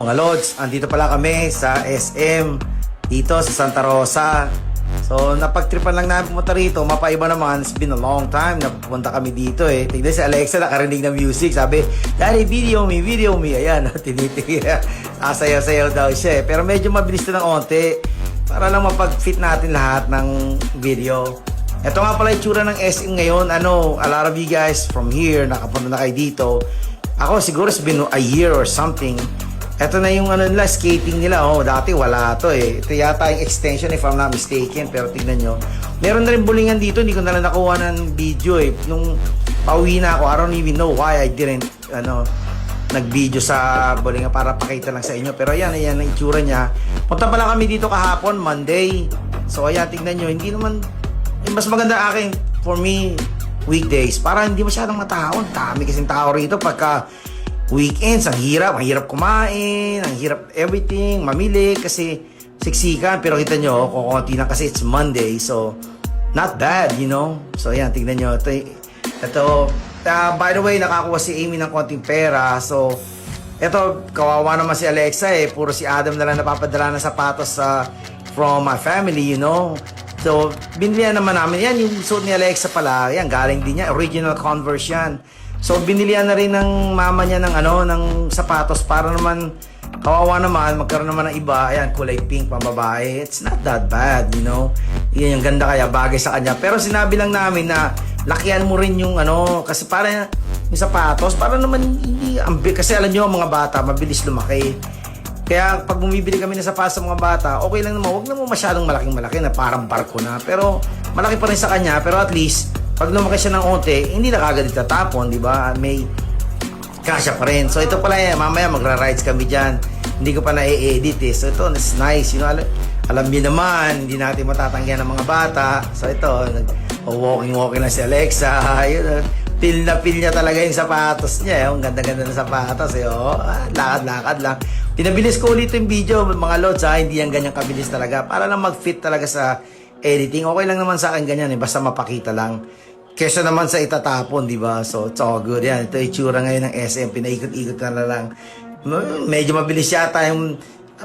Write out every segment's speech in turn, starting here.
Mga Lods, andito pala kami sa SM dito sa Santa Rosa. So, napagtripan lang namin pumunta rito. Mapaiba naman. It's been a long time na pupunta kami dito eh. Tignan si Alexa, nakarinig ng music. Sabi, Daddy, video me, video me. Ayan, tinitingin. Sasayaw-sayaw daw siya eh. Pero medyo mabilis na ng onte para lang mapag-fit natin lahat ng video. Ito nga pala yung tsura ng SM ngayon. A lot of you guys from here, nakapunta na kayo dito. Ako siguro it's been a year or something. Ito na yung nila, skating nila. Oh, dati wala to eh. Ito yata yung extension if I'm not mistaken. Pero tingnan nyo. Meron na rin bulingan dito. Hindi ko na lang nakuha ng video eh. Nung pauwi na ako, I don't even know why I didn't, nag-video sa bulingan para pakita lang sa inyo. Pero ayan ang itsura niya. Punta pala kami dito kahapon, Monday. So ayan, tingnan nyo. Hindi naman, mas maganda akin, for me, weekdays. Para hindi masyadong matao. Dami kasing tao rito pagka weekends, ang hirap kumain, ang hirap everything, mamili kasi siksikan. Pero kita nyo, kukunti lang kasi it's Monday, so not bad, So ayan, tignan nyo. Ito, by the way, nakakuha si Amy ng konting pera. So, ito, kawawa naman si Alexa eh. Puro si Adam na lang napapadala ng sapatos from my family, So, binilihan naman namin. Yan, yung suit ni Alexa pala, yan, galing din niya. Original Converse yan. So, binilihan na rin ng mama niya ng sapatos para naman, kawawa naman, magkaroon naman ng iba. Ayan, kulay pink, pambabae. It's not that bad, Yan yung ganda kaya, bagay sa kanya. Pero sinabi lang namin na, lakihan mo rin yung kasi para yung sapatos, para naman hindi, kasi alam nyo, mga bata, mabilis lumaki. Kaya pag bumibili kami ng sapatos sa mga bata, okay lang naman, huwag naman masyadong malaking-malaki na parang barko na. Pero, malaki pa rin sa kanya, pero at least, pag lumaki siya ng onte, hindi na kagad itatapon, di ba? May kasya pa rin. So ito pala yan, mamaya magra-rides kami dyan. Hindi ko pa na-edit eh. So ito, it's nice. Alam niyo naman, hindi natin matatanggihan ng mga bata. So ito, walking na si Alexa. Feel na feel niya talaga yung sapatos niya. Ang ganda-ganda ng sapatos. Lakad-lakad lang. Pinabilis ko ulit yung video, mga Lods. Hindi yan ganyan kabilis talaga. Para lang mag-fit talaga sa editing. Okay lang naman sa akin ganyan basta mapakita lang. Kesa naman sa itatapon, di ba? So, it's all good. Yan, ito yung tsura ngayon ng SM. Pinaikot-ikot na lang. Medyo mabilis yata yung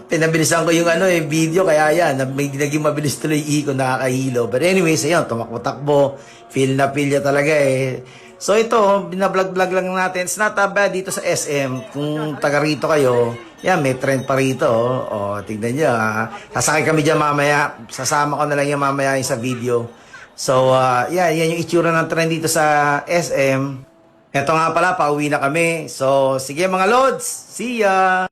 pinabilisan ko yung video. Kaya yan, naging mabilis tuloy ikot, nakakahilo. But anyways, ayun, tumakbo-takbo. Feel na feel niya talaga eh. So, ito, binablog-vlog lang natin. It's not that bad dito sa SM. Kung taga rito kayo, yan, may trend pa rito. Tignan nyo. Sasakay kami dyan mamaya. Sasama ko na lang yung mamaya sa video. So, yan yung itsura ng trend dito sa SM. Ito nga pala, pauwi na kami. So, sige mga Lods, see ya!